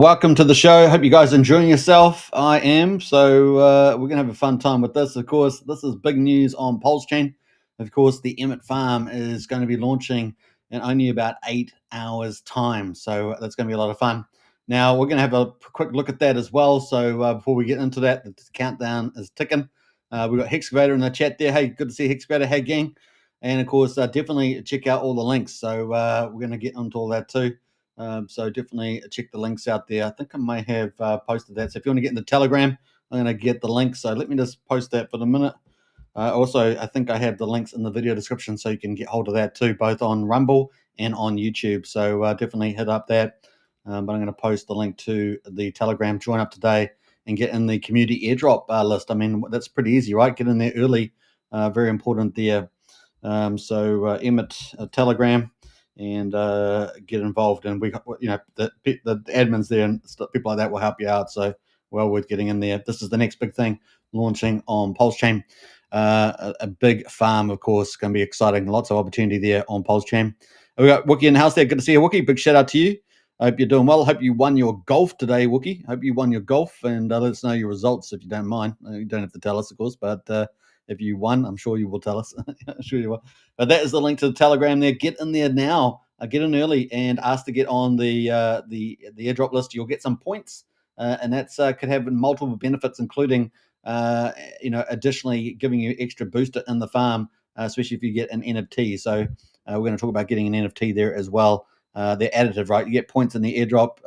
Welcome to the show. Hope you guys are enjoying yourself. I am. So we're going to have a fun time with this. Of course, this is big news on Pulse Chain. Of course, the EMIT farm is going to be launching in only about 8 hours' time. So that's going to be a lot of fun. Now, we're going to have a quick look at that as well. So before we get into that, the countdown is ticking. We've got Hexcavator in the chat there. Hey, good to see Hexcavator. Hey, gang. And of course, definitely check out all the links. So we're going to get into all that too. So definitely check the links out there. I think I may have posted that. So if you want to get into Telegram, I'm going to get the link. So let me just post that for the minute. Also, I think I have the links in the video description, so you can get hold of that too, both on Rumble and on YouTube. So definitely hit up that. But I'm going to post the link to the Telegram. Join up today and get in the community airdrop list. I mean, that's pretty easy, right? Get in there early. Very important there. EMIT Telegram. And get involved, and the admins there and people like that will help you out. So well worth getting in there. This is the next big thing launching on Pulse Chain. A big farm, of course, going to be exciting. Lots of opportunity there on Pulse Chain. We got Wookie in the house there. Good to see you, Wookie. Big shout out to you. I hope you're doing well. Hope you won your golf today, Wookie. Hope you won your golf, and let us know your results if you don't mind. You don't have to tell us, of course, but if you won, I'm sure you will tell us. I'm sure you will. But that is the link to the Telegram there. Get in there now. Get in early and ask to get on the airdrop list. You'll get some points, and that's could have multiple benefits, including additionally giving you extra booster in the farm, especially if you get an NFT. So we're going to talk about getting an NFT there as well. They're additive, right? You get points in the airdrop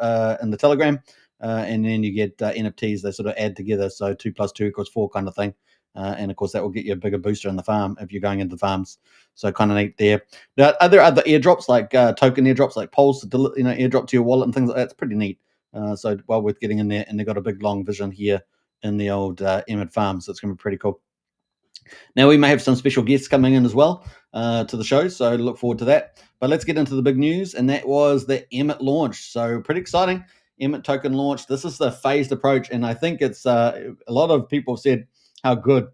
in the Telegram, and then you get NFTs. They sort of add together, so 2 + 2 = 4 kind of thing. And of course, that will get you a bigger booster in the farm if you're going into farms. So kind of neat there. Now, other airdrops like token airdrops like Pulse, airdrop to your wallet and things like that. It's pretty neat. So well worth getting in there. And they've got a big long vision here in the old EMIT farm. So it's going to be pretty cool. Now, we may have some special guests coming in as well to the show, so look forward to that. But let's get into the big news, and that was the EMIT launch. So pretty exciting. EMIT token launch. This is the phased approach, and I think it's a lot of people have said how good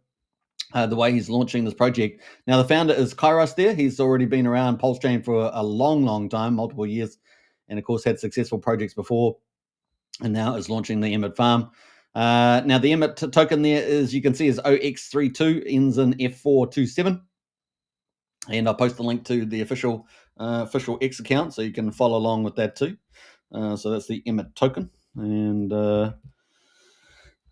the way he's launching this project. Now, the founder is Kairos there. He's already been around Pulse Chain for a long, long time, multiple years, and of course had successful projects before, and now is launching the EMIT farm. Now, the EMIT token there, as you can see, is OX32, ends in F427. And I'll post the link to the official X account, so you can follow along with that too. So that's the EMIT token. And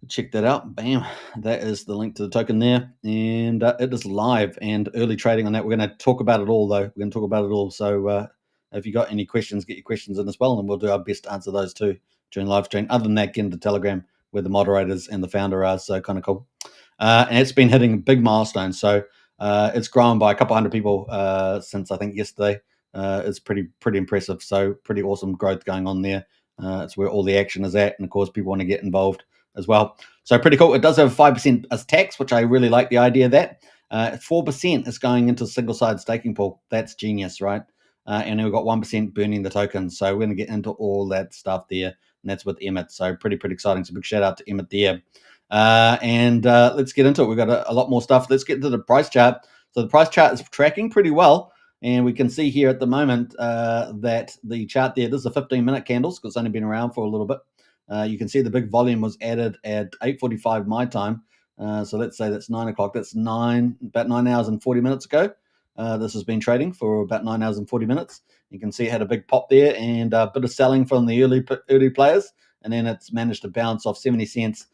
check that out. Bam. That is the link to the token there. And it is live and early trading on that. We're going to talk about it all, though. We're going to talk about it all. So if you got any questions, get your questions in as well, and we'll do our best to answer those too during live stream. Other than that, get into Telegram where the moderators and the founder are. So kind of cool. And it's been hitting big milestones. So it's grown by a couple hundred people since I think yesterday. It's pretty impressive. So pretty awesome growth going on there. It's where all the action is at. And of course, people want to get involved as well. So pretty cool. It does have 5% as tax, which I really like the idea of that. 4% is going into a single-side staking pool. That's genius, right? And we've got 1% burning the tokens. So we're going to get into all that stuff there. And that's with EMIT. So pretty exciting. So big shout out to EMIT there. And let's get into it. We've got a lot more stuff. Let's get to the price chart. So the price chart is tracking pretty well. And we can see here at the moment that the chart there, this is a 15-minute candles because it's only been around for a little bit. You can see the big volume was added at 8:45 my time. So let's say that's 9 o'clock. That's about 9 hours and 40 minutes ago. This has been trading for about 9 hours and 40 minutes. You can see it had a big pop there and a bit of selling from the early players. And then it's managed to bounce off 70 cents,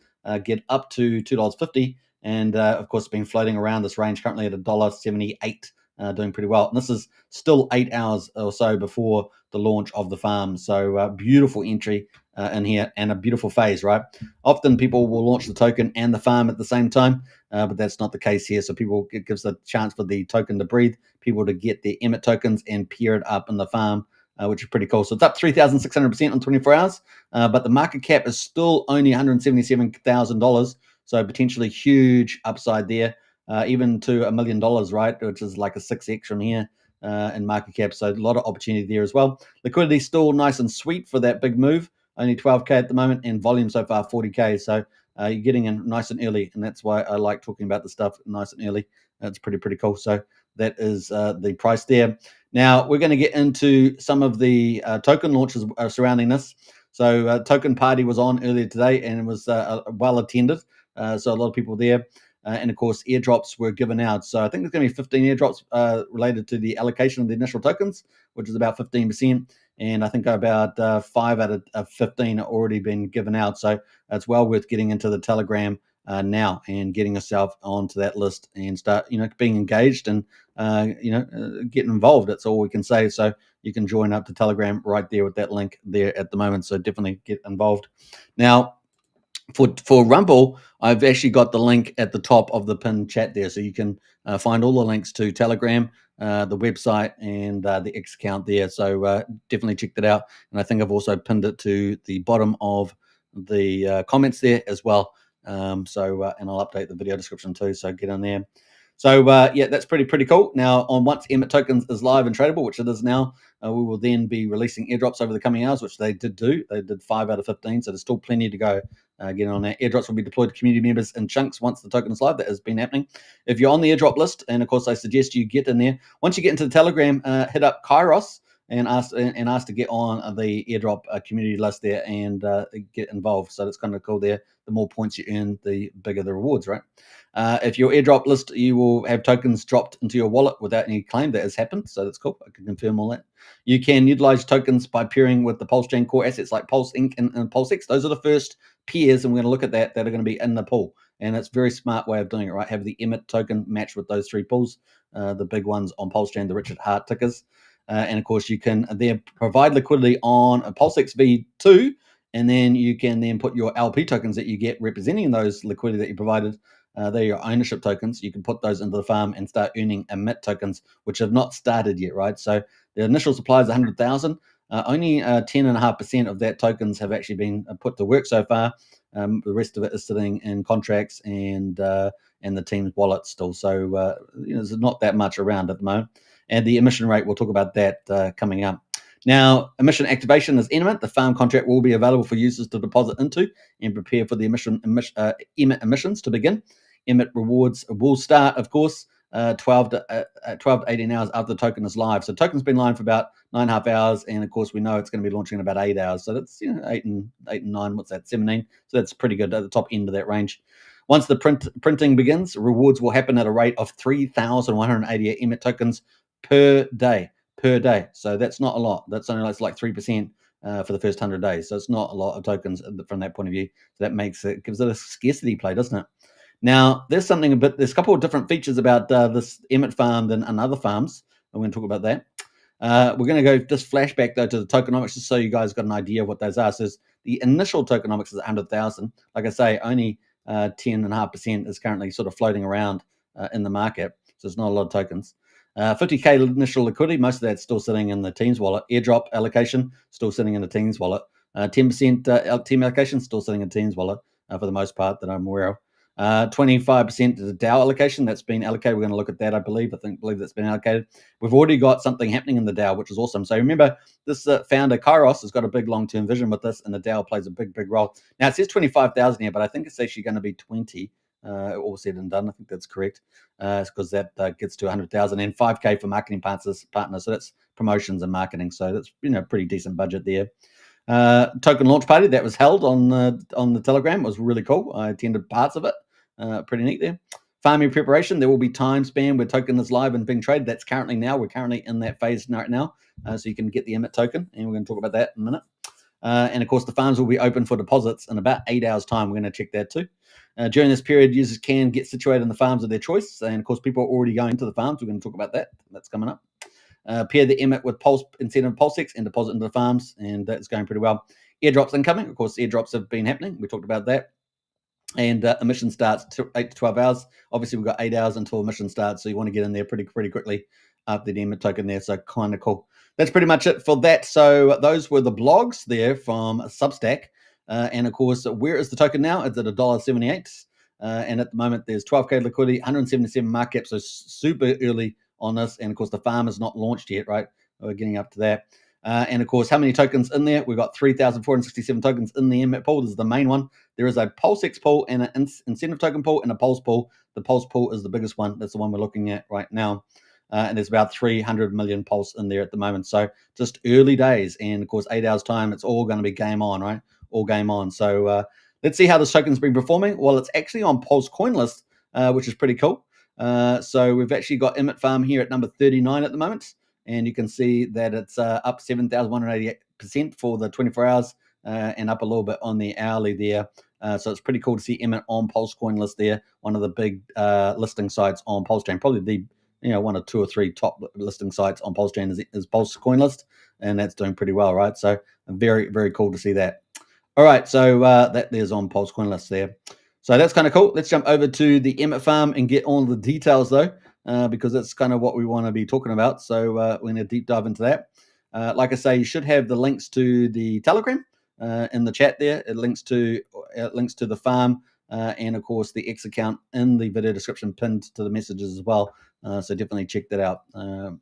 get up to $2.50. And of course, it's been floating around this range currently at $1.78. Doing pretty well. And this is still 8 hours or so before the launch of the farm. So beautiful entry in here and a beautiful phase, right? Often people will launch the token and the farm at the same time, but that's not the case here. So it gives a chance for the token to breathe, people to get their EMIT tokens and pair it up in the farm, which is pretty cool. So it's up 3,600% on 24 hours, but the market cap is still only $177,000. So potentially huge upside there. Even to $1 million, right, which is like a 6x from here in market cap. So a lot of opportunity there as well. Liquidity still nice and sweet for that big move. Only 12K at the moment, and volume so far 40K. So you're getting in nice and early, and that's why I like talking about the stuff nice and early. That's pretty cool. So that is the price there. Now we're going to get into some of the token launches surrounding this. So token party was on earlier today, and it was well attended. So a lot of people there. And of course, airdrops were given out. So I think there's going to be 15 airdrops related to the allocation of the initial tokens, which is about 15%. And I think about 5 out of 15 are already been given out. So it's well worth getting into the Telegram now and getting yourself onto that list and start, being engaged and, getting involved. That's all we can say. So you can join up to Telegram right there with that link there at the moment. So definitely get involved. Now, for Rumble, I've actually got the link at the top of the pinned chat there, so you can find all the links to Telegram, the website, and the X account there. So definitely check that out. And I think I've also pinned it to the bottom of the comments there as well. And I'll update the video description too. So get in there. So yeah, that's pretty cool. Now, once EMIT tokens is live and tradable, which it is now, we will then be releasing airdrops over the coming hours, which they did do. They did 5 out of 15, so there's still plenty to go. Get on that. Airdrops will be deployed to community members in chunks once the token is live. That has been happening. If you're on the airdrop list, and of course I suggest you get in there. Once you get into the Telegram, hit up Kairos and ask to get on the airdrop community list there and get involved. So that's kind of cool there. The more points you earn, the bigger the rewards, right? If your airdrop list, you will have tokens dropped into your wallet without any claim. That has happened, so that's cool. I can confirm all that. You can utilize tokens by pairing with the Pulse Chain core assets like Pulse Inc. and PulseX. Those are the first peers, and we're going to look at that are going to be in the pool. And it's a very smart way of doing it, right? Have the EMIT token matched with those 3 pools, the big ones on Pulse Chain, the Richard Hart tickers. And of course, you can there provide liquidity on a PulseX V2, and then you can then put your LP tokens that you get representing those liquidity that you provided. They're your ownership tokens. You can put those into the farm and start earning EMIT tokens, which have not started yet, right? So the initial supply is 100,000. Only 10.5% of that tokens have actually been put to work so far. The rest of it is sitting in contracts and the team's wallet still. So there's not that much around at the moment. And the emission rate, we'll talk about that coming up. Now, emission activation is imminent. The farm contract will be available for users to deposit into and prepare for the EMIT emissions to begin. EMIT rewards will start, of course, 12 to 18 hours after the token is live. So token's been live for about 9.5 hours, and of course we know it's going to be launching in about 8 hours. So that's 8 and 9. What's that? 17. So that's pretty good at the top end of that range. Once the printing begins, rewards will happen at a rate of 3,188 EMIT tokens per day. So that's not a lot. That's only like 3% for the first 100 days. So it's not a lot of tokens from that point of view. So that gives it a scarcity play, doesn't it? Now, there's a couple of different features about this EMIT farm than other farms. I'm going to talk about that. We're going to go just flashback though to the tokenomics, just so you guys got an idea of what those are. So the initial tokenomics is 100,000. Like I say, only 10.5% is currently sort of floating around in the market. So it's not a lot of tokens. 50K initial liquidity, most of that's still sitting in the team's wallet. Airdrop allocation, still sitting in the team's wallet. 10% team allocation, still sitting in the team's wallet for the most part that I'm aware of. 25% to the DAO allocation that's been allocated. We're going to look at that, I believe that's been allocated. We've already got something happening in the DAO, which is awesome. So remember, this founder, Kairos, has got a big long-term vision with this, and the DAO plays a big role. Now, it says 25,000 here, but I think it's actually going to be 20, all said and done. I think that's correct, because that gets to 100,000, and 5K for marketing partners. So that's promotions and marketing. So that's pretty decent budget there. Token launch party that was held on the Telegram was really cool. I attended parts of it. Pretty neat there. Farming preparation. There will be time span where token is live and being traded. That's currently now. We're currently in that phase right now. So you can get the EMIT token, and we're going to talk about that in a minute. And of course, the farms will be open for deposits in about 8 hours' time. We're going to check that too. During this period, users can get situated in the farms of their choice. And of course, people are already going to the farms. We're going to talk about that. That's coming up. Pair the EMIT with Pulse incentive PulseX and deposit into the farms, and that's going pretty well. Airdrops incoming. Of course, airdrops have been happening. We talked about that. And emission starts 8 to 12 hours. Obviously, we've got 8 hours until emission starts, so you want to get in there pretty quickly after the EMIT token there. So kind of cool. That's pretty much it for that. So those were the blogs there from Substack. And of course, where is the token now? It's at $1.78. And at the moment, there's 12K liquidity, 177 market cap, so super early on this. And of course, the farm is not launched yet, right? We're getting up to that. And of course, how many tokens in there? We've got 3,467 tokens in the EMIT pool. This is the main one. There is a PulseX pool and an incentive token pool and a Pulse pool. The Pulse pool is the biggest one. That's the one we're looking at right now. and there's about 300 million pulse in there at the moment. So just early days, and of course, 8 hours time, it's all going to be game on, right? All game on. So let's see how this token's been performing. Well, it's actually on Pulse coin list, which is pretty cool. So we've actually got EMIT Farm here at number 39 at the moment, and you can see that it's up 7,188% for the 24 hours, and up a little bit on the hourly there. So it's pretty cool to see EMIT on Pulse coin list there, one of the big listing sites on Pulse Chain, probably the one or two or three top listing sites on Pulse Chain is Pulse coin list, and that's doing pretty well, right? So very, very cool to see that. All right, so that there's on Pulse coin list there. So that's kind of cool. Let's jump over to the EMIT Farm and get all the details though, because that's kind of what we want to be talking about. So we're going to deep dive into that. Like I say, you should have the links to the Telegram in the chat there. It links to the farm, and of course the X account in the video description pinned to the messages as well. So definitely check that out.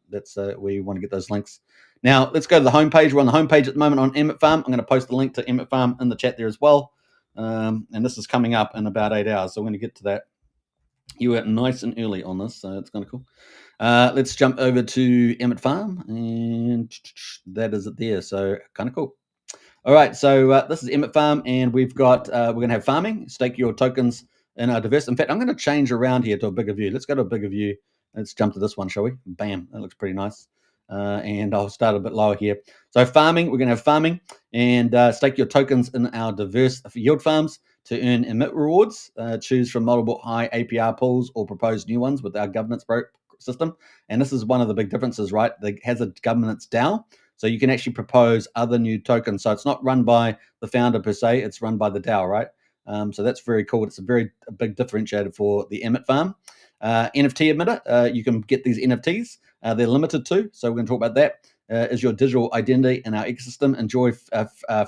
That's where you want to get those links. Now let's go to the homepage. We're on the homepage at the moment on EMIT Farm. I'm going to post the link to EMIT Farm in the chat there as well. And this is coming up in about 8 hours, so we're going to get to that. You were nice and early on this, so it's kind of cool. Let's jump over to EMIT Farm, and that is it there. So kind of cool. All right, so this is EMIT Farm, and we've got we're going to have farming, stake your tokens in our diverse. In fact, I'm going to change around here to a bigger view. Let's go to a bigger view. Let's jump to this one, shall we? Bam, that looks pretty nice. And I'll start a bit lower here. So farming, we're going to have farming, and stake your tokens in our diverse yield farms to earn EMIT rewards. Choose from multiple high APR pools or propose new ones with our governance system. And this is one of the big differences, right? It has a governance DAO. So you can actually propose other new tokens. So it's not run by the founder per se, it's run by the DAO, right? So that's very cool. It's a big differentiator for the EMIT Farm. NFT emitter, you can get these NFTs. They're limited too, so we're going to talk about that. Is your digital identity in our ecosystem. Enjoy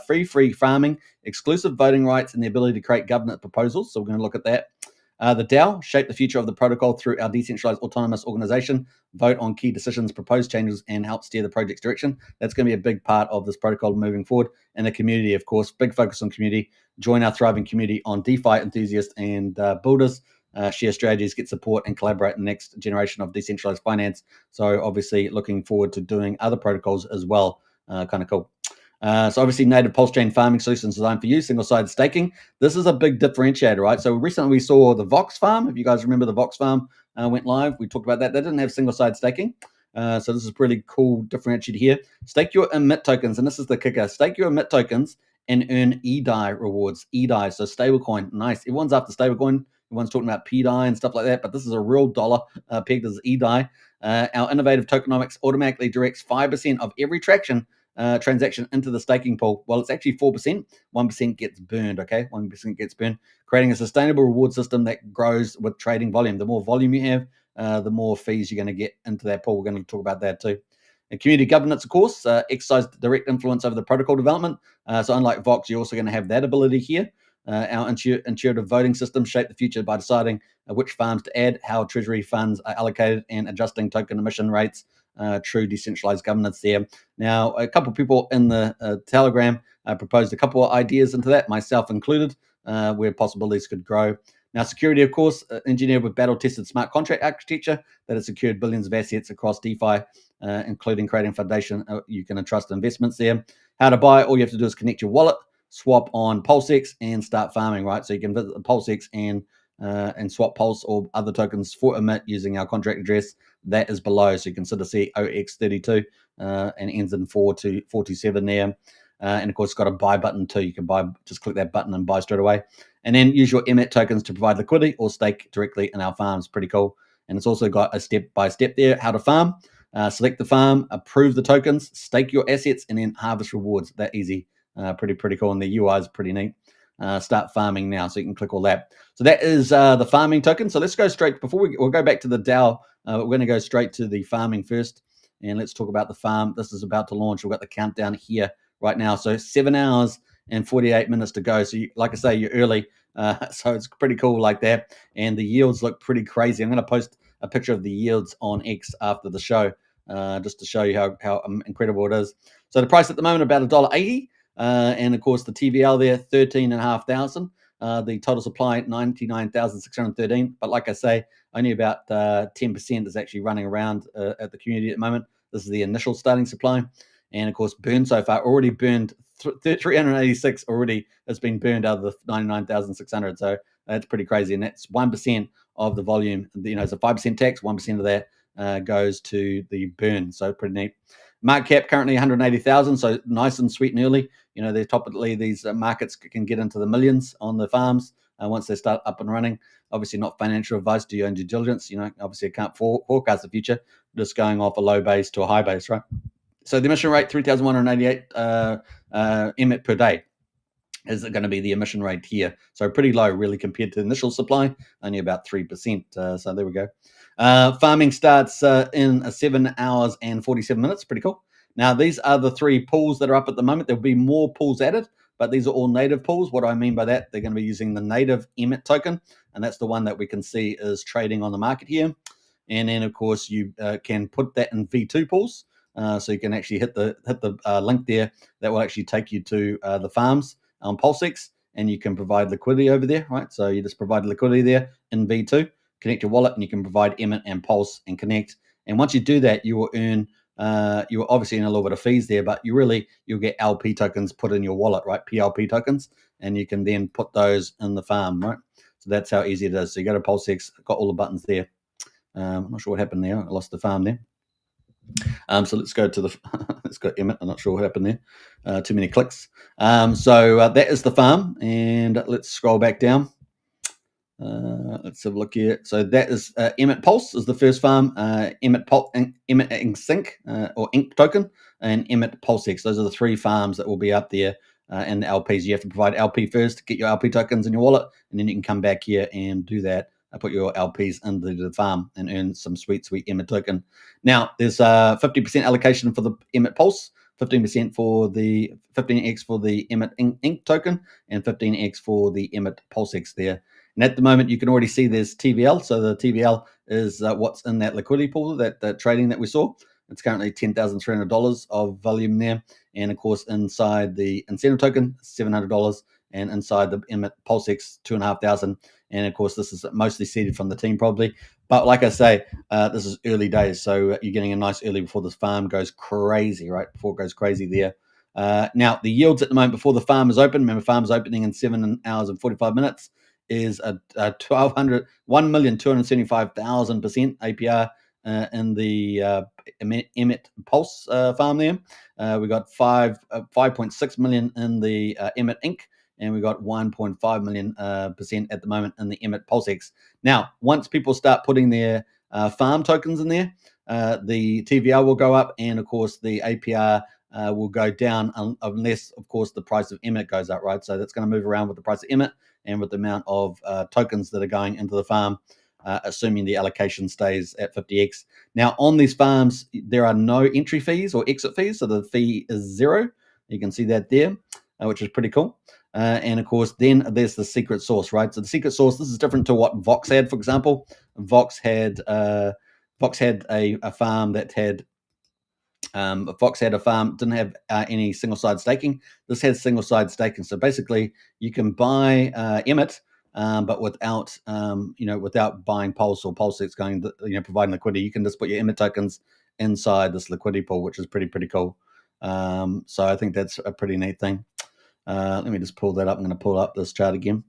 free farming, exclusive voting rights, and the ability to create governance proposals. So we're going to look at that. The DAO, shape the future of the protocol through our decentralized autonomous organization, vote on key decisions, propose changes, and help steer the project's direction. That's going to be a big part of this protocol moving forward. And the community, of course, big focus on community. Join our thriving community on DeFi enthusiasts and builders. Share strategies, get support, and collaborate in the next generation of decentralized finance. So obviously looking forward to doing other protocols as well. Kind of cool. So obviously native pulse chain farming solutions designed for you, single-sided staking. This is a big differentiator, right? So recently we saw the Vox farm. If you guys remember, the Vox farm went live. We talked about that. They didn't have single-sided staking. So this is a pretty cool differentiator here. Stake your EMIT tokens, and this is the kicker. Stake your EMIT tokens and earn EDI rewards. EDI, so stablecoin. Nice. Everyone's after stablecoin. Everyone's talking about PDI and stuff like that, but this is a real dollar pegged as EDI. Our innovative tokenomics automatically directs 5% of every transaction into the staking pool. Well, it's actually 4%. 1% gets burned, okay? 1% gets burned, creating a sustainable reward system that grows with trading volume. The more volume you have, the more fees you're going to get into that pool. We're going to talk about that too. And community governance, of course, exercise direct influence over the protocol development. So unlike Vox, you're also going to have that ability here. Our intuitive voting system shape the future by deciding which farms to add, how treasury funds are allocated, and adjusting token emission rates. True decentralized governance there. Now, a couple of people in the Telegram proposed a couple of ideas into that, myself included, where possibilities could grow. Now, security, of course, engineered with battle-tested smart contract architecture that has secured billions of assets across DeFi, including creating a foundation you can entrust investments there. How to buy, all you have to do is connect your wallet, swap on PulseX, and start farming, right? So you can visit the PulseX and swap Pulse or other tokens for EMIT using our contract address. That is below, so you can sort of see OX32 and ends in 427 there. And of course, it's got a buy button too. You can buy, just click that button and buy straight away. And then use your EMIT tokens to provide liquidity or stake directly in our farms. Pretty cool. And it's also got a step-by-step there, how to farm. Select the farm, approve the tokens, stake your assets, and then harvest rewards. That easy. Pretty cool. And the UI is pretty neat. Start farming now, so you can click all that. So that is the farming token. So let's go straight, we'll go back to the DAO. We're going to go straight to the farming first. And let's talk about the farm. This is about to launch. We've got the countdown here right now. So 7 hours and 48 minutes to go. So like I say, you're early. So it's pretty cool like that. And the yields look pretty crazy. I'm going to post a picture of the yields on X after the show, just to show you how incredible it is. So the price at the moment about $1.80. And of course the TVL there, 13,500. The total supply 99,613. But like I say, only about 10% is actually running around at the community at the moment. This is the initial starting supply, and of course, burned so far already burned 386 already has been burned out of the 99,600. So that's pretty crazy, and that's 1% of the volume. It's a 5% tax. 1% of that goes to the burn. So pretty neat. Market cap currently 180,000. So nice and sweet and early. They're topically these markets can get into the millions on the farms once they start up and running. Obviously, not financial advice. Do your own due diligence. Obviously, I can't forecast the future. Just going off a low base to a high base, right? So the emission rate 3,188 EMIT per day is going to be the emission rate here. So pretty low, really, compared to the initial supply, only about 3%. So there we go. Farming starts in 7 hours and 47 minutes. Pretty cool. Now, these are the 3 pools that are up at the moment. There'll be more pools added, but these are all native pools. What do I mean by that? They're going to be using the native EMIT token, and that's the one that we can see is trading on the market here. And then, of course, you can put that in V2 pools. So you can actually hit the link there that will actually take you to the farms on PulseX, and you can provide liquidity over there, right? So you just provide liquidity there in V2, connect your wallet, and you can provide EMIT and Pulse and connect. And once you do that, you will earn, you will obviously earn a little bit of fees there, but you'll get LP tokens put in your wallet, right? PLP tokens, and you can then put those in the farm, right? So that's how easy it is. So you go to PulseX, got all the buttons there. I'm not sure what happened there. I lost the farm there. So let's go to the let's go EMIT. I'm not sure what happened there. Too many clicks. So that is the farm, and let's scroll back down. Let's have a look here. So that is EMIT Pulse is the first farm. EMIT Ink Sync or Ink token, and EMIT PulseX. Those are the 3 farms that will be up there. And the LPs, you have to provide LP first to get your LP tokens in your wallet, and then you can come back here and do that. Put your LPs into the farm and earn some sweet EMIT token. Now, there's 50% allocation for the EMIT Pulse, 15% for the 15x for the EMIT Ink token, and 15x for the EMIT PulseX there. And at the moment, you can already see there's TVL. So the TVL is what's in that liquidity pool, that trading that we saw. It's currently $10,300 of volume there. And of course, inside the incentive token, $700. And inside the EMIT PulseX, $2,500. And of course, this is mostly seeded from the team probably. But like I say, this is early days. So you're getting a nice early before this farm goes crazy, right? Before it goes crazy there. Now, the yields at the moment before the farm is open, remember, farm is opening in 7 hours and 45 minutes, is a 1,275,000% APR in the EMIT Pulse farm there. We got 5.6 million in the EMIT Inc., and we got 1.5 million percent at the moment in the EMIT PulseX. Now, once people start putting their farm tokens in there, the TVL will go up, and of course the APR will go down unless, of course, the price of EMIT goes up, right? So that's going to move around with the price of EMIT and with the amount of tokens that are going into the farm, assuming the allocation stays at 50x. Now, on these farms, there are no entry fees or exit fees, so the fee is 0. You can see that there, which is pretty cool. And of course, then there's the secret source, right? So the secret source, this is different to what Vox had, for example. Vox had a farm that had Vox had a farm, didn't have any single side staking. This has single side staking. So basically, you can buy EMIT, but without without buying Pulse or PulseX going, providing liquidity. You can just put your EMIT tokens inside this liquidity pool, which is pretty cool. So I think that's a pretty neat thing. Let me just pull that up. I'm going to pull up this chart again.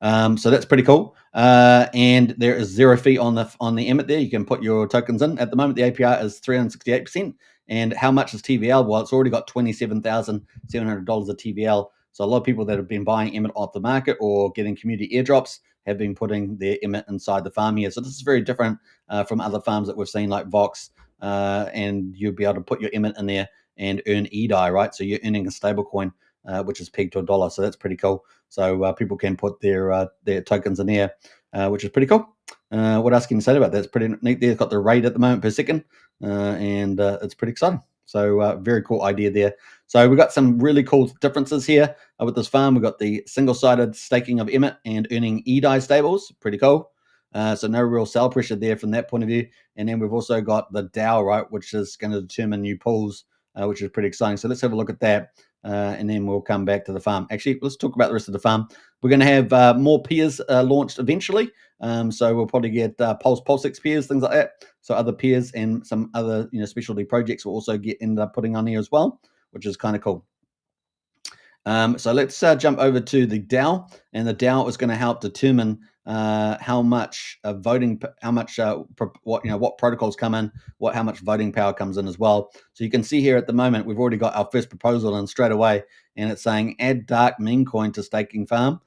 So that's pretty cool. And there is 0 fee on the EMIT there. You can put your tokens in. At the moment, the APR is 368%. And how much is TVL? Well, it's already got $27,700 of TVL. So a lot of people that have been buying EMIT off the market or getting community airdrops have been putting their EMIT inside the farm here. So this is very different from other farms that we've seen like Vox. And you'll be able to put your EMIT in there and earn EDI, right? So you're earning a stable coin, which is pegged to $1. So that's pretty cool. So people can put their tokens in there, which is pretty cool. What else can you say about that? It's pretty neat there. It's got the rate at the moment per second, and it's pretty exciting. So very cool idea there. So we've got some really cool differences here with this farm. We've got the single-sided staking of EMIT and earning EDI stables. Pretty cool. So no real sell pressure there from that point of view. And then we've also got the DAO, right, which is going to determine new pools, which is pretty exciting. So let's have a look at that. and then we'll come back to the farm. Actually, let's talk about the rest of the farm. We're going to have more peers launched eventually. So we'll probably get PulseX peers, things like that. So other peers and some other specialty projects will also end up putting on here as well, which is kind of cool. So let's jump over to the DAO, and the DAO is going to help determine how much voting, what protocols come in, how much voting power comes in as well. So you can see here at the moment we've already got our first proposal in straight away, and it's saying add dark meme coin to staking farm.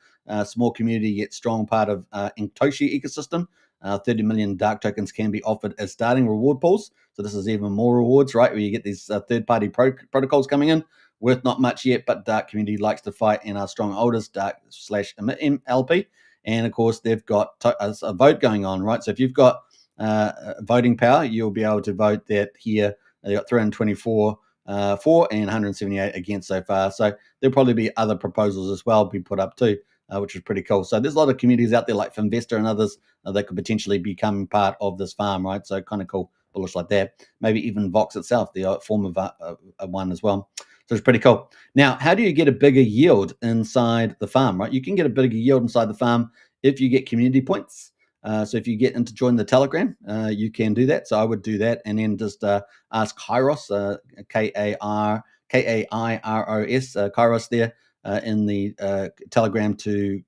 Small community yet strong part of Toshi ecosystem. 30 million dark tokens can be offered as starting reward pools. So this is even more rewards, right? Where you get these third-party protocols coming in. Worth not much yet, but dark community likes to fight and are strong holders, dark/EMIT LP. And of course, they've got a vote going on, right? So if you've got voting power, you'll be able to vote that here. They got 324 for and 178 against so far. So there'll probably be other proposals as well be put up too, which is pretty cool. So there's a lot of communities out there like Finvestor and others that could potentially become part of this farm, right? So kind of cool, bullish like that. Maybe even Vox itself, the form of one as well. So it's pretty cool. Now, how do you get a bigger yield inside the farm, right? You can get a bigger yield inside the farm if you get community points. So if you get into join the Telegram, you can do that. So I would do that and then just ask Kairos, Kairos, Kairos there in the Telegram to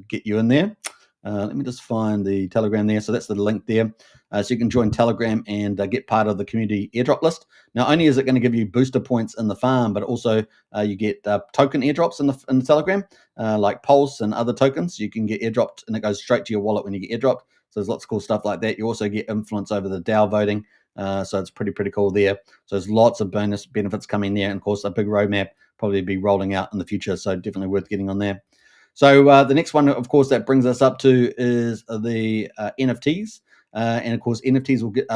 get you in there. Let me just find the Telegram there. So that's the link there. So you can join Telegram and get part of the community airdrop list. Not only is it going to give you booster points in the farm, but also you get token airdrops in the Telegram, like Pulse and other tokens. You can get airdropped, and it goes straight to your wallet when you get airdropped. So there's lots of cool stuff like that. You also get influence over the DAO voting. So it's pretty cool there. So there's lots of bonus benefits coming there. And of course, a big roadmap probably be rolling out in the future. So definitely worth getting on there. So the next one, of course, that brings us up to is the NFTs. And of course, NFTs will get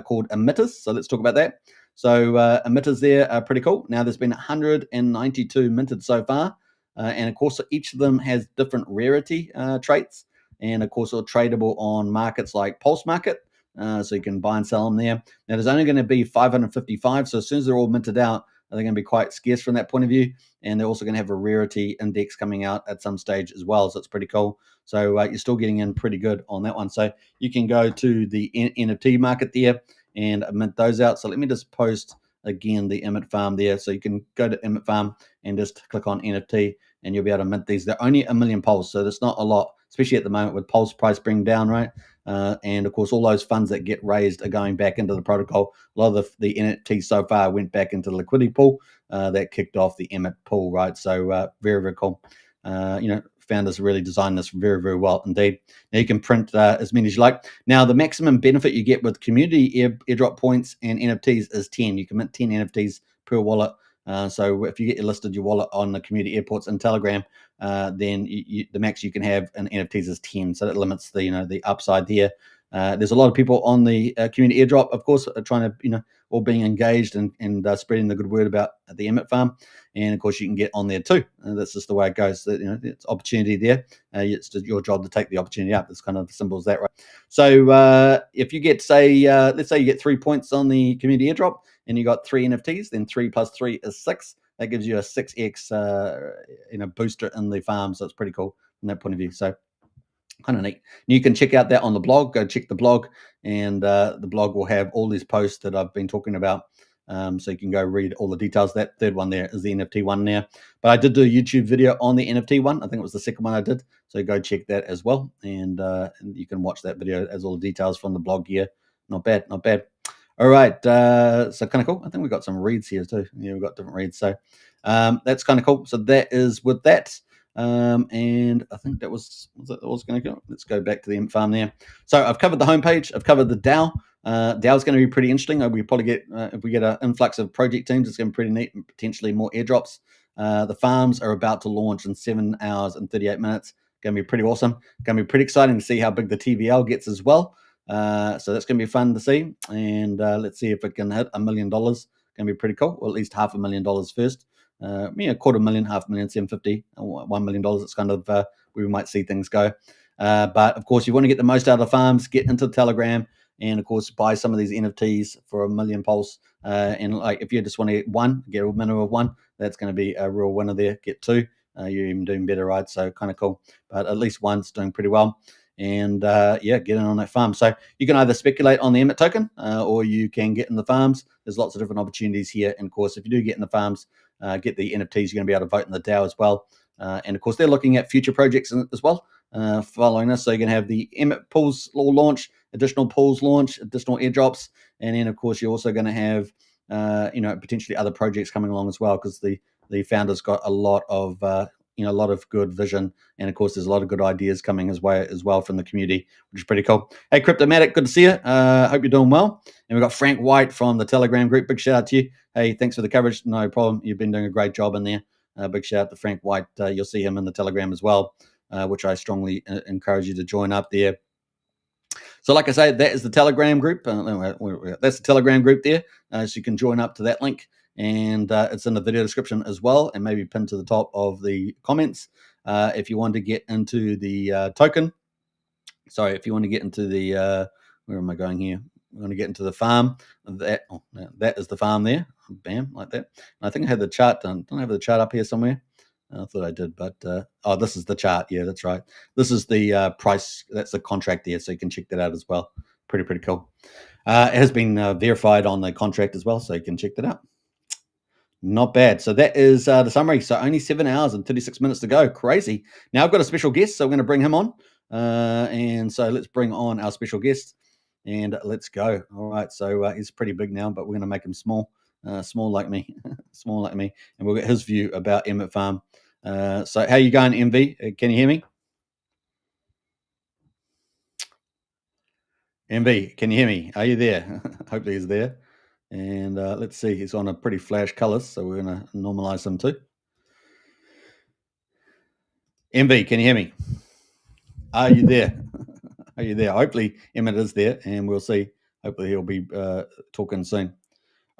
called emitters. So let's talk about that. So emitters there are pretty cool. Now, there's been 192 minted so far. And of course, each of them has different rarity traits. And of course, they're tradable on markets like Pulse Market. So you can buy and sell them there. Now, there's only going to be 555. So as soon as they're all minted out, they're going to be quite scarce from that point of view. And they're also going to have a rarity index coming out at some stage as well. So it's pretty cool. So you're still getting in pretty good on that one. So you can go to the NFT market there and mint those out. So let me just post again the EMIT farm there. So you can go to EMIT farm and just click on NFT and you'll be able to mint these. They're only 1 million Pulse. So there's not a lot, especially at the moment with Pulse price bring down, right? And of course, all those funds that get raised are going back into the protocol. A lot of the NFTs so far went back into the liquidity pool that kicked off the EMIT pool, right? So very cool. Founders really designed this very well indeed. Now you can print as many as you like. Now the maximum benefit you get with community airdrop points and NFTs is 10. You can mint 10 NFTs per wallet. So if you get listed your wallet on the community airports and Telegram, then the max you can have in NFTs is 10. So that limits the upside there. There's a lot of people on the community airdrop, of course, trying to all being engaged and spreading the good word about the EMIT farm. And of course, you can get on there too. That's just the way it goes. So, it's opportunity there. It's just your job to take the opportunity up. It's kind of simple as that, right? So if you get, let's say you get 3 points on the community airdrop and you got 3 NFTs, then 3 plus 3 is 6. That gives you a 6x booster in the farm. So it's pretty cool from that point of view. So kind of neat. And you can check out that on the blog. Go check the blog, and the blog will have all these posts that I've been talking about. So you can go read all the details. That third one there is the NFT one there. But I did do a YouTube video on the NFT one. I think it was the second one I did. So go check that as well. And you can watch that video as all the details from the blog here. Not bad. All right. So kind of cool. I think we've got some reads here too. Yeah, we've got different reads. So that's kind of cool. So that is with that. And I think that was going to go. Let's go back to the EMIT farm there. So I've covered the homepage. I've covered the DAO. DAO is going to be pretty interesting. We probably get if we get an influx of project teams, it's going to be pretty neat and potentially more airdrops. The farms are about to launch in 7 hours and 38 minutes. Going to be pretty awesome. Going to be pretty exciting to see how big the TVL gets as well. So that's going to be fun to see. And let's see if it can hit $1 million. Going to be pretty cool. Well, at least $500,000 first. $250,000, $500,000, 750, $1 million. It's kind of where we might see things go. But of course, you want to get the most out of the farms, get into Telegram, and of course, buy some of these NFTs for $1 million Pulse. And like if you just want to get one, get a minimum of one, that's going to be a real winner there. Get two, you're even doing better, right? So kind of cool. But at least one's doing pretty well. And yeah, get in on that farm. So you can either speculate on the EMIT token or you can get in the farms. There's lots of different opportunities here. And of course, if you do get in the farms, get the NFTs, you're going to be able to vote in the DAO as well. And of course, they're looking at future projects as well following this. So you're going to have the EMIT pools launch, additional pools launch, additional airdrops. And then, of course, you're also going to have, potentially other projects coming along as well, because the founders got a lot of a lot of good vision, and of course there's a lot of good ideas coming his way as well from the community, which is pretty cool. Hey, Cryptomatic, good to see you. Hope you're doing well. And we've got Frank White from the Telegram group. Big shout out to you. Hey, thanks for the coverage. No problem. You've been doing a great job in there. Big shout out to Frank White. You'll see him in the Telegram as well, which I strongly encourage you to join up there. So like I say, that is the Telegram group. That's the Telegram group there. So you can join up to that link. And it's in the video description as well, and maybe pinned to the top of the comments. If you want to get into the token, sorry, if you want to get into the, where am I going here? We're going to get into the farm. That is the farm there. Bam, like that. And I think I had the chart done. Don't I have the chart up here somewhere? I thought I did, but this is the chart. Yeah, that's right. This is the price. That's the contract there, so you can check that out as well. Pretty cool. It has been verified on the contract as well, so you can check that out. Not bad. So that is the summary. So only 7 hours and 36 minutes to go. Crazy. Now I've got a special guest, so we're going to bring him on. And so let's bring on our special guest and let's go. All right. So he's pretty big now, but we're going to make him small, small like me, small like me. And we'll get his view about EMIT Farm. So how you going, MV? Can you hear me? MV, can you hear me? Are you there? Hopefully he's there. And let's see, he's on a pretty flash colors, so we're going to normalize him too. MV, can you hear me? Are you there? Are you there? Hopefully Emmett is there, and we'll see. Hopefully he'll be talking soon.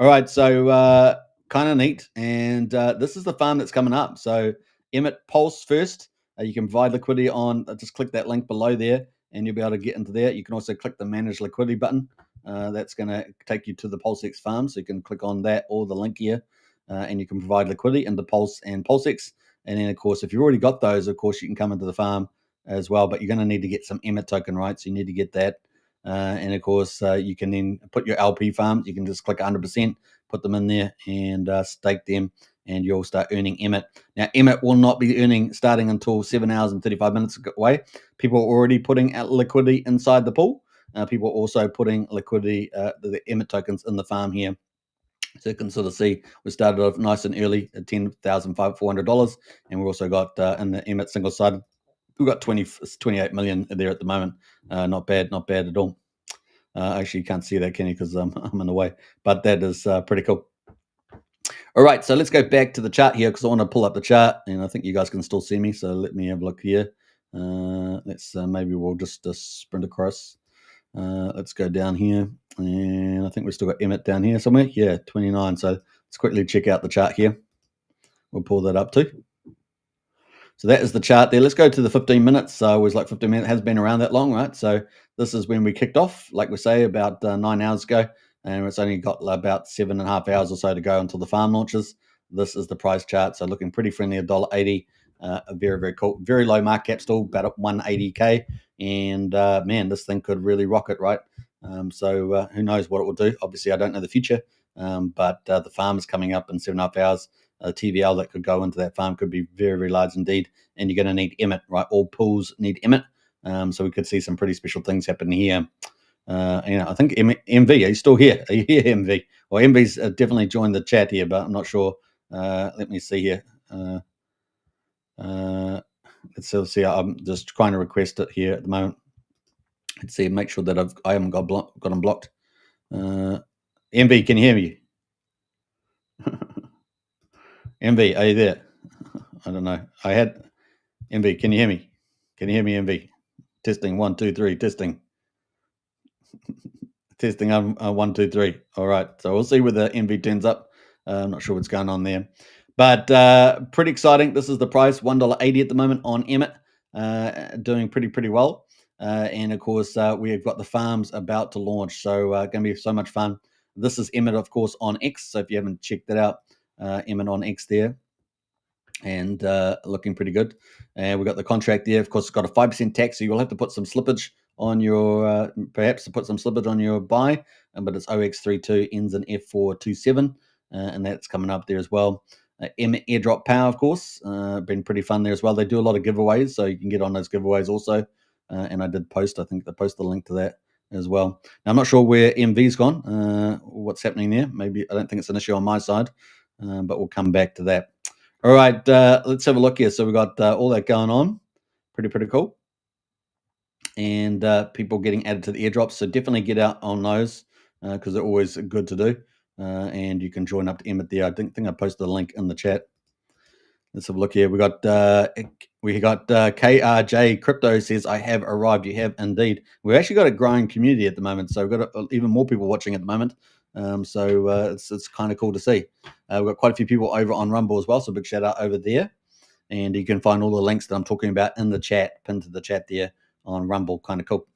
All right, so kind of neat. And this is the farm that's coming up. So Emmett Pulse first. You can provide liquidity on, just click that link below there, and you'll be able to get into there. You can also click the Manage Liquidity button. That's going to take you to the PulseX farm. So you can click on that or the link here, and you can provide liquidity into Pulse and PulseX. And then, of course, if you've already got those, of course, you can come into the farm as well. But you're going to need to get some EMIT token, right? So you need to get that. And, of course, you can then put your LP farms. You can just click 100%, put them in there, and stake them, and you'll start earning EMIT. Now, EMIT will not be earning starting until 7 hours and 35 minutes away. People are already putting out liquidity inside the pool. People are also putting liquidity, the EMIT tokens in the farm here. So you can sort of see we started off nice and early at $10,400, and we also got in the EMIT single-sided, we've got 28 million there at the moment. Not bad at all. Actually, you can't see that, can you? Because I'm in the way, but that is pretty cool. All right, so let's go back to the chart here because I want to pull up the chart, and I think you guys can still see me. So let me have a look here. Let's maybe we'll just sprint across. Let's go down here, and I think we've still got EMIT down here somewhere. Yeah, 29. So let's quickly check out the chart here. We'll pull that up too. So that is the chart there. Let's go to the 15 minutes. So it was like 15 minutes, hasn't been around that long, right? So this is when we kicked off, like we say, about 9 hours ago. And it's only got about 7.5 hours or so to go until the farm launches. This is the price chart. So looking pretty friendly, $1.80. Very cool. Very low market cap still, about at 180K. And man, this thing could really rocket, right? So who knows what it will do? Obviously, I don't know the future. But the farm is coming up in 7.5 hours. TVL that could go into that farm could be very large indeed. And you're going to need EMIT, right? All pools need EMIT. So we could see some pretty special things happen here. I think MV, are you still here? Are you here, MV? Well, MV's definitely joined the chat here, but I'm not sure. Let me see here. Let's see. I'm just trying to request it here at the moment. Let's see. Make sure that I haven't got them blocked. MV, can you hear me? MV, are you there? I don't know. I had MV. Can you hear me? Can you hear me, MV? Testing 1, 2, 3. Testing. Testing 1, 2, 3. All right. So we'll see where the MV turns up. I'm not sure what's going on there, but pretty exciting. This is the price, $1.80 at the moment on EMIT, doing pretty well. And of course, we've got the farms about to launch, so going to be so much fun. This is EMIT, of course, on X. So if you haven't checked that out, EMIT on X there, and looking pretty good. And we've got the contract there. Of course, it's got a 5% tax, so you'll have to put some slippage on your, perhaps to put some slippage on your buy, but it's OX32, ends in F427, and that's coming up there as well. Airdrop Power, of course, been pretty fun there as well. They do a lot of giveaways, so you can get on those giveaways also. And I did post, I think they posted a link to that as well. Now, I'm not sure where MV's gone, what's happening there. Maybe I don't think it's an issue on my side, but we'll come back to that. All right, let's have a look here. So we've got all that going on. Pretty cool. And people getting added to the airdrops. So definitely get out on those because they're always good to do. And you can join up to EMIT there. I think I posted a link in the chat. Let's have a look here. We got KRJ Crypto says, I have arrived. You have indeed. We've actually got a growing community at the moment. So we've got even more people watching at the moment. So it's kind of cool to see. We've got quite a few people over on Rumble as well. So big shout out over there. And you can find all the links that I'm talking about in the chat, pinned to the chat there on Rumble. Kind of cool.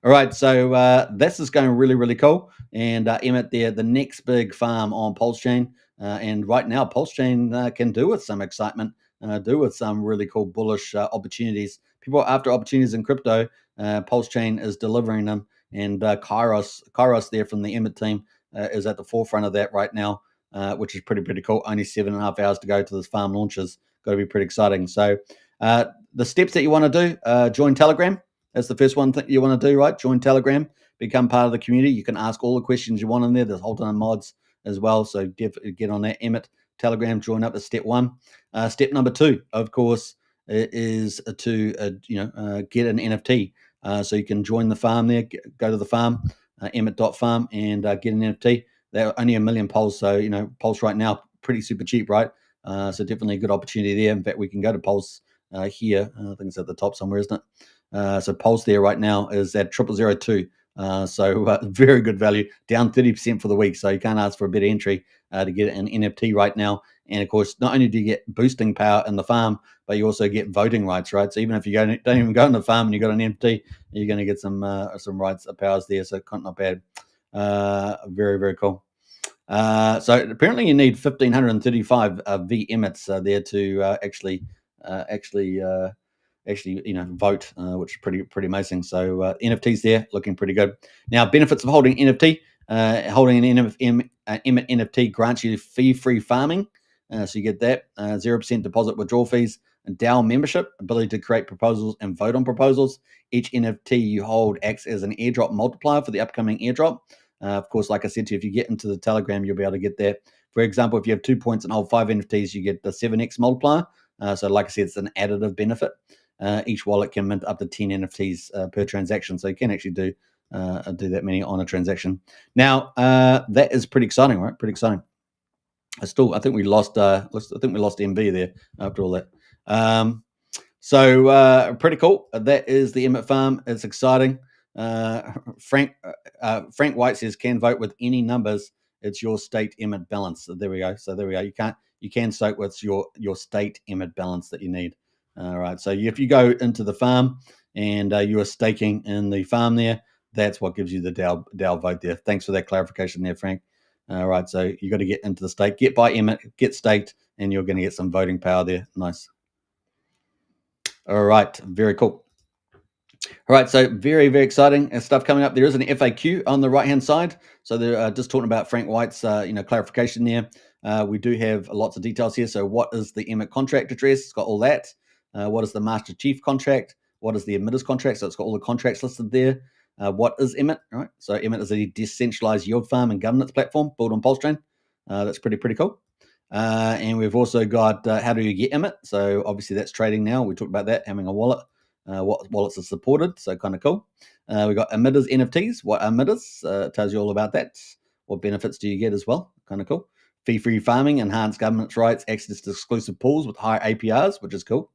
All right, so this is going really cool. And EMIT there, the next big farm on Pulse Chain. And right now, Pulse Chain can do with some excitement, do with some really cool bullish opportunities. People are after opportunities in crypto. Pulse Chain is delivering them. And Kairos there from the EMIT team is at the forefront of that right now, which is pretty cool. Only 7.5 hours to go to this farm launches. Got to be pretty exciting. So the steps that you want to do, join Telegram. That's the first one thing you want to do, right? Join Telegram, become part of the community. You can ask all the questions you want in there. There's a whole ton of mods as well. So get on that EMIT Telegram, join up as step one. Step number two, of course, is to get an NFT. So you can join the farm there, go to the farm, emit.farm, and get an NFT. They're only 1 million Pulse. So, Pulse right now, pretty super cheap, right? So definitely a good opportunity there. In fact, we can go to Pulse here. I think it's at the top somewhere, isn't it? So Pulse there right now is at 0002. So very good value, down 30% for the week. So you can't ask for a better entry to get an NFT right now. And of course, not only do you get boosting power in the farm, but you also get voting rights, right? So even if you don't even go in the farm and you got an NFT, you're going to get some rights, powers there. So not bad. Very cool. So apparently you need 1,535 V emits there to actually vote, which is pretty amazing. So NFTs there looking pretty good. Now, benefits of holding NFT. Holding an EMIT NFT grants you fee-free farming. So you get that 0% deposit withdrawal fees, and DAO membership, ability to create proposals and vote on proposals. Each NFT you hold acts as an airdrop multiplier for the upcoming airdrop. Of course, like I said to you, if you get into the Telegram, you'll be able to get that. For example, if you have 2 points and hold 5 NFTs, you get the 7x multiplier. So like I said, it's an additive benefit. Each wallet can mint up to 10 NFTs per transaction. So you can actually do that many on a transaction. Now, that is pretty exciting, right? Pretty exciting. I think we lost MB there after all that. So pretty cool. That is the EMIT farm. It's exciting. Frank White says, can vote with any numbers. It's your state EMIT balance. So there we go. You can soak with your state EMIT balance that you need. All right. So if you go into the farm and you are staking in the farm there, that's what gives you the DAO vote there. Thanks for that clarification there, Frank. All right. So you got to get into the stake, get by EMIT, get staked, and you're going to get some voting power there. Nice. All right. Very cool. All right, so very exciting stuff coming up. There is an FAQ on the right-hand side. So they're just talking about Frank White's clarification there. We do have lots of details here. So what is the EMIT contract address? It's got all that. What is the Master Chief contract? What is the emitters contract? So it's got all the contracts listed there. What is EMIT? All right, so EMIT is a decentralized yield farm and governance platform built on Pulse Chain. That's pretty cool. And we've also got how do you get EMIT? So obviously that's trading now. We talked about that, having a wallet. What wallets are supported, so kind of cool. We got emitters NFTs. What are emitters? Tells you all about that. What benefits do you get as well? Kind of cool. Fee-free farming, enhanced governance rights, access to exclusive pools with high APRs, which is cool.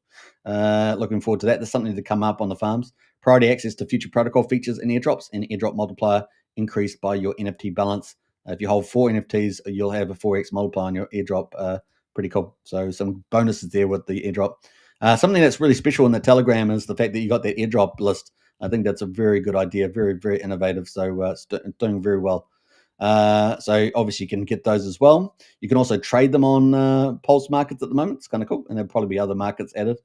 Looking forward to that. There's something to come up on the farms. Priority access to future protocol features and airdrops, and airdrop multiplier increased by your NFT balance. If you hold 4 NFTs, you'll have a 4x multiplier on your airdrop. Pretty cool. So some bonuses there with the airdrop. Something that's really special in the Telegram is the fact that you got that airdrop list. I think that's a very good idea, very innovative. So doing very well. So obviously you can get those as well. You can also trade them on Pulse markets at the moment. It's kind of cool, and there'll probably be other markets added.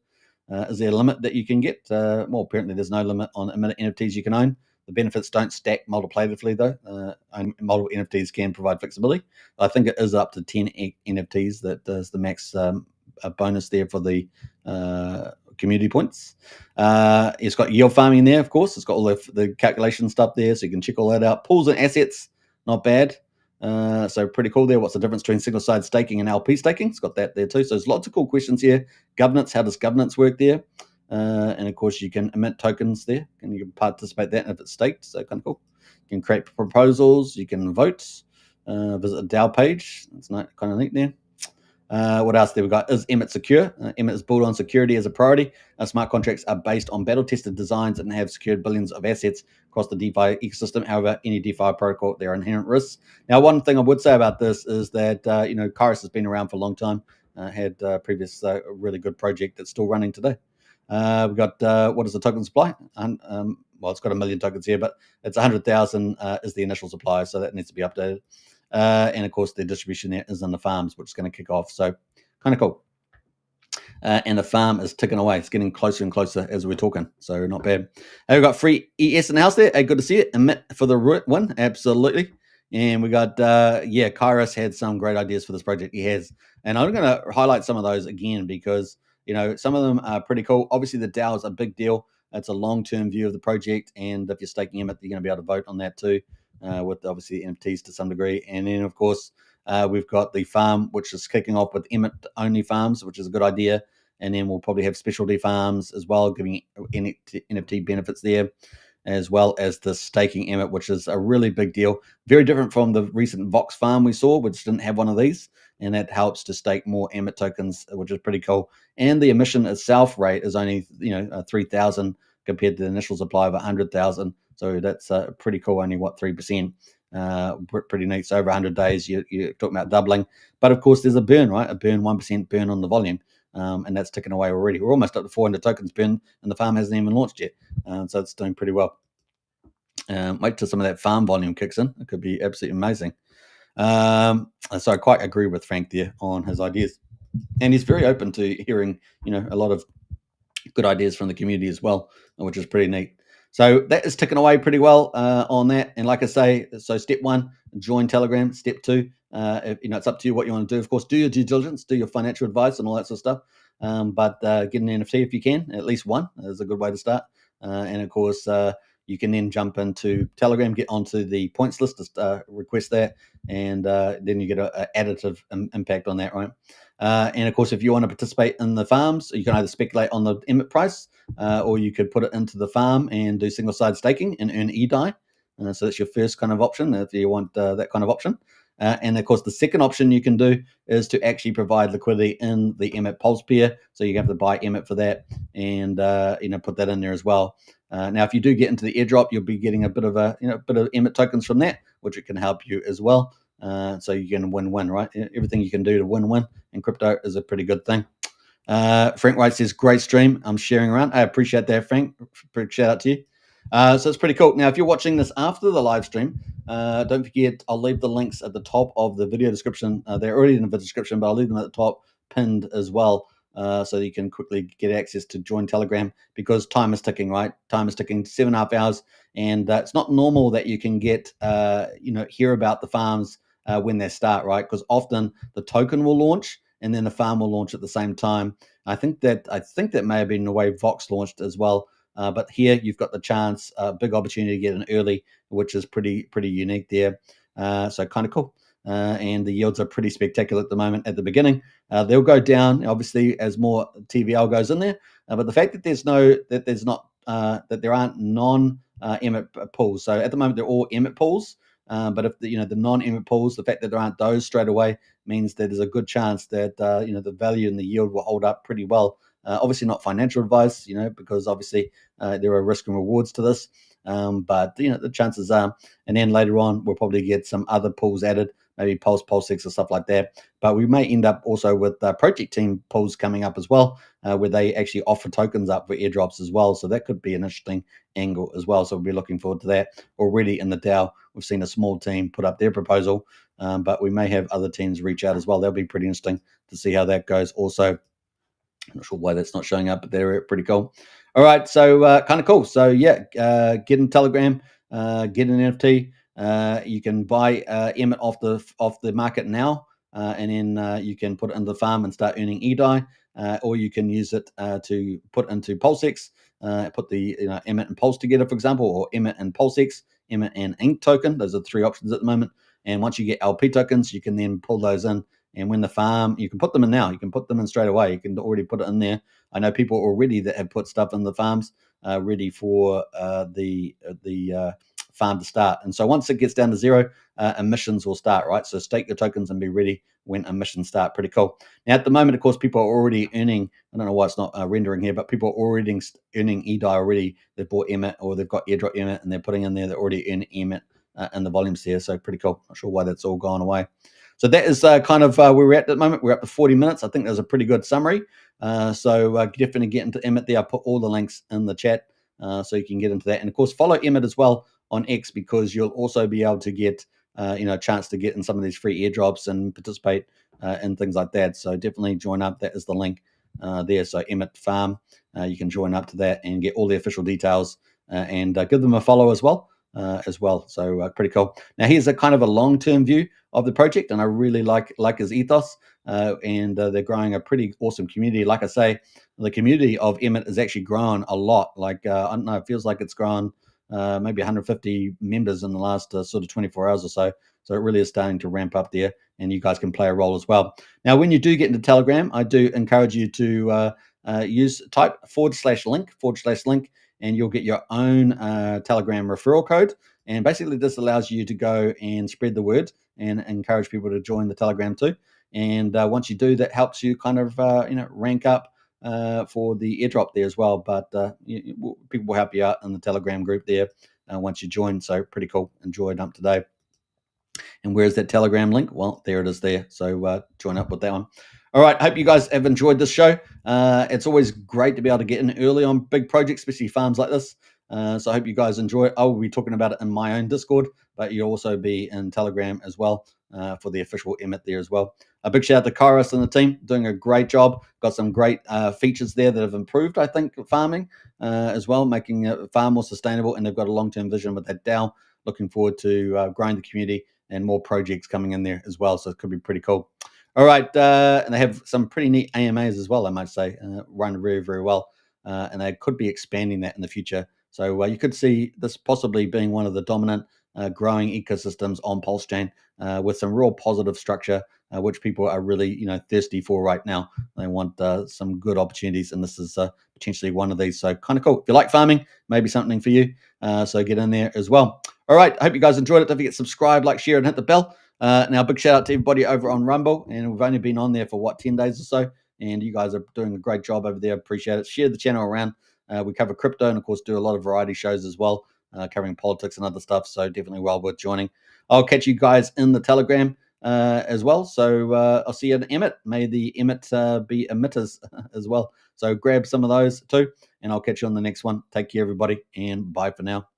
Is there a limit that you can get? Well, apparently there's no limit on EMIT NFTs you can own. The benefits don't stack multiplicatively though. Multiple NFTs can provide flexibility. I think it is up to 10 NFTs that is the max bonus there for the community points. It's got yield farming there, of course. It's got all the calculation stuff there, so you can check all that out. Pools and assets, not bad. So pretty cool there. What's the difference between single side staking and LP staking? It's got that there too. So there's lots of cool questions here. Governance, how does governance work there? And of course, you can emit tokens there, and you can participate that if it's staked. So kind of cool. You can create proposals. You can vote. Visit a DAO page. It's kind of neat there. What else there we got? Is EMIT secure? EMIT is built on security as a priority. Smart contracts are based on battle-tested designs and have secured billions of assets across the DeFi ecosystem. However, any DeFi protocol, there are inherent risks. Now, one thing I would say about this is that Kairos has been around for a long time. Had previous really good project that's still running today. We've got what is the token supply? Well, it's got 1 million tokens here, but it's 100,000 is the initial supply, so that needs to be updated. And of course, the distribution there is in the farms, which is going to kick off. So kind of cool. And the farm is ticking away. It's getting closer and closer as we're talking. So not bad. We've got free ES in the house there. Good to see it. EMIT for the win. Absolutely. And we got, Kairos had some great ideas for this project. He has. And I'm going to highlight some of those again because, some of them are pretty cool. Obviously, the DAO is a big deal. It's a long-term view of the project. And if you're staking EMIT, you're going to be able to vote on that too. With obviously NFTs to some degree. And then, of course, we've got the farm, which is kicking off with EMIT-only farms, which is a good idea. And then we'll probably have specialty farms as well, giving NFT benefits there, as well as the staking EMIT, which is a really big deal. Very different from the recent Vox farm we saw, which didn't have one of these. And that helps to stake more EMIT tokens, which is pretty cool. And the emission itself rate is only 3,000 compared to the initial supply of 100,000. So that's pretty cool. Only 3%. Pretty neat. So over 100 days, you're talking about doubling. But of course, there's a burn, right? A burn, 1% burn on the volume. And that's ticking away already. We're almost up to 400 tokens burn, and the farm hasn't even launched yet. So it's doing pretty well. Wait till some of that farm volume kicks in. It could be absolutely amazing. So I quite agree with Frank there on his ideas. And he's very open to hearing, a lot of good ideas from the community as well, which is pretty neat. So that is ticking away pretty well on that. And like I say, so step 1, join Telegram. Step 2, it's up to you what you want to do. Of course, do your due diligence, do your financial advice and all that sort of stuff. But get an NFT if you can, at least one is a good way to start. And of course, you can then jump into Telegram, get onto the points list, request that, and then you get an additive impact on that, right? And of course, if you want to participate in the farms, you can either speculate on the EMIT price, or you could put it into the farm and do single side staking and earn EDI. So that's your first kind of option if you want that kind of option. And of course, the second option you can do is to actually provide liquidity in the EMIT Pulse pair. So you have to buy EMIT for that, and put that in there as well. Now, if you do get into the airdrop, you'll be getting a bit of EMIT tokens from that, which it can help you as well. So you can win-win, right? Everything you can do to win-win in crypto is a pretty good thing. Frank White says, great stream. I'm sharing around. I appreciate that, Frank. Big shout out to you. So it's pretty cool. Now, if you're watching this after the live stream, don't forget, I'll leave the links at the top of the video description. They're already in the description, but I'll leave them at the top pinned as well. So you can quickly get access to join Telegram, because time is ticking, right? Time is ticking, 7.5 hours. And it's not normal that you can get, hear about the farms when they start, right? Because often the token will launch and then the farm will launch at the same time. I think that may have been the way Vox launched as well. But here you've got the chance, big opportunity to get in early, which is pretty unique there. So kind of cool. And the yields are pretty spectacular at the moment at the beginning. They'll go down, obviously, as more TVL goes in there. But the fact that there aren't non-EMIT pools. So at the moment, they're all EMIT pools. But if the non-EMIT pools, the fact that there aren't those straight away means that there's a good chance that the value and the yield will hold up pretty well. Obviously not financial advice, because obviously there are risk and rewards to this. But the chances are, and then later on we'll probably get some other pools added, maybe Pulse, Pulse6 or stuff like that. But we may end up also with project team pools coming up as well, where they actually offer tokens up for airdrops as well. So that could be an interesting angle as well. So we'll be looking forward to that. Already in the DAO, we've seen a small team put up their proposal, but we may have other teams reach out as well. That'll be pretty interesting to see how that goes also. I'm not sure why that's not showing up, but they're pretty cool. All right, so kind of cool. So yeah, get in Telegram, get an NFT. You can buy EMIT off the market now, and then you can put it into the farm and start earning EDI, or you can use it to put into PulseX, put the EMIT and Pulse together, for example, or EMIT and PulseX, EMIT and Ink token. Those are the three options at the moment. And once you get LP tokens, you can then pull those in. And when the farm, you can put them in now. You can put them in straight away. You can already put it in there. I know people already that have put stuff in the farms ready for the farm to start. And so once it gets down to zero, emissions will start, right? So stake your tokens and be ready when emissions start. Pretty cool. Now, at the moment, of course, people are already earning, I don't know why it's not rendering here, but people are already earning EDI already. They've bought EMIT or they've got airdrop EMIT and they're putting in there, they're already earning EMIT in the volumes here. So pretty cool. Not sure why that's all gone away. So that is kind of where we're at the moment. We're up to 40 minutes. I think that was a pretty good summary. So definitely get into EMIT there. I'll put all the links in the chat so you can get into that. And of course, follow EMIT as well on X, because you'll also be able to get a chance to get in some of these free airdrops and participate in things like that. So definitely join up. That is the link there. So EMIT Farm, you can join up to that and get all the official details and give them a follow as well. So pretty cool. Now here's a kind of a long-term view of the project, and I really like his ethos, and they're growing a pretty awesome community. Like I say, the community of EMIT has actually grown a lot. Like I don't know, it feels like it's grown maybe 150 members in the last sort of 24 hours or so. So it really is starting to ramp up there, and you guys can play a role as well. Now, when you do get into Telegram, I do encourage you to type /link, and you'll get your own Telegram referral code. And basically, this allows you to go and spread the word and encourage people to join the Telegram too. And once you do, that helps you kind of rank up for the airdrop there as well. But people will help you out in the Telegram group there once you join. So pretty cool. Enjoy it up today. And where's that Telegram link? Well, there it is there. So join up with that one. All right. Hope you guys have enjoyed this show. It's always great to be able to get in early on big projects, especially farms like this. So I hope you guys enjoy it. I will be talking about it in my own Discord, but you'll also be in Telegram as well for the official EMIT there as well. A big shout out to Kairos and the team, doing a great job. Got some great features there that have improved, I think, farming as well, making it far more sustainable. And they've got a long-term vision with that DAO. Looking forward to growing the community and more projects coming in there as well. So it could be pretty cool. All right. And they have some pretty neat AMAs as well, I might say, run very, very well. And they could be expanding that in the future. So you could see this possibly being one of the dominant growing ecosystems on Pulse Chain with some real positive structure, which people are really thirsty for right now. They want some good opportunities, and this is potentially one of these. So kind of cool. If you like farming, maybe something for you. So get in there as well. All right. I hope you guys enjoyed it. Don't forget to subscribe, like, share, and hit the bell. Now, big shout out to everybody over on Rumble. And we've only been on there for 10 days or so. And you guys are doing a great job over there. Appreciate it. Share the channel around. We cover crypto and, of course, do a lot of variety shows as well, covering politics and other stuff. So definitely well worth joining. I'll catch you guys in the Telegram as well. So I'll see you in EMIT. May the EMIT be emitters as well. So grab some of those too. And I'll catch you on the next one. Take care, everybody. And bye for now.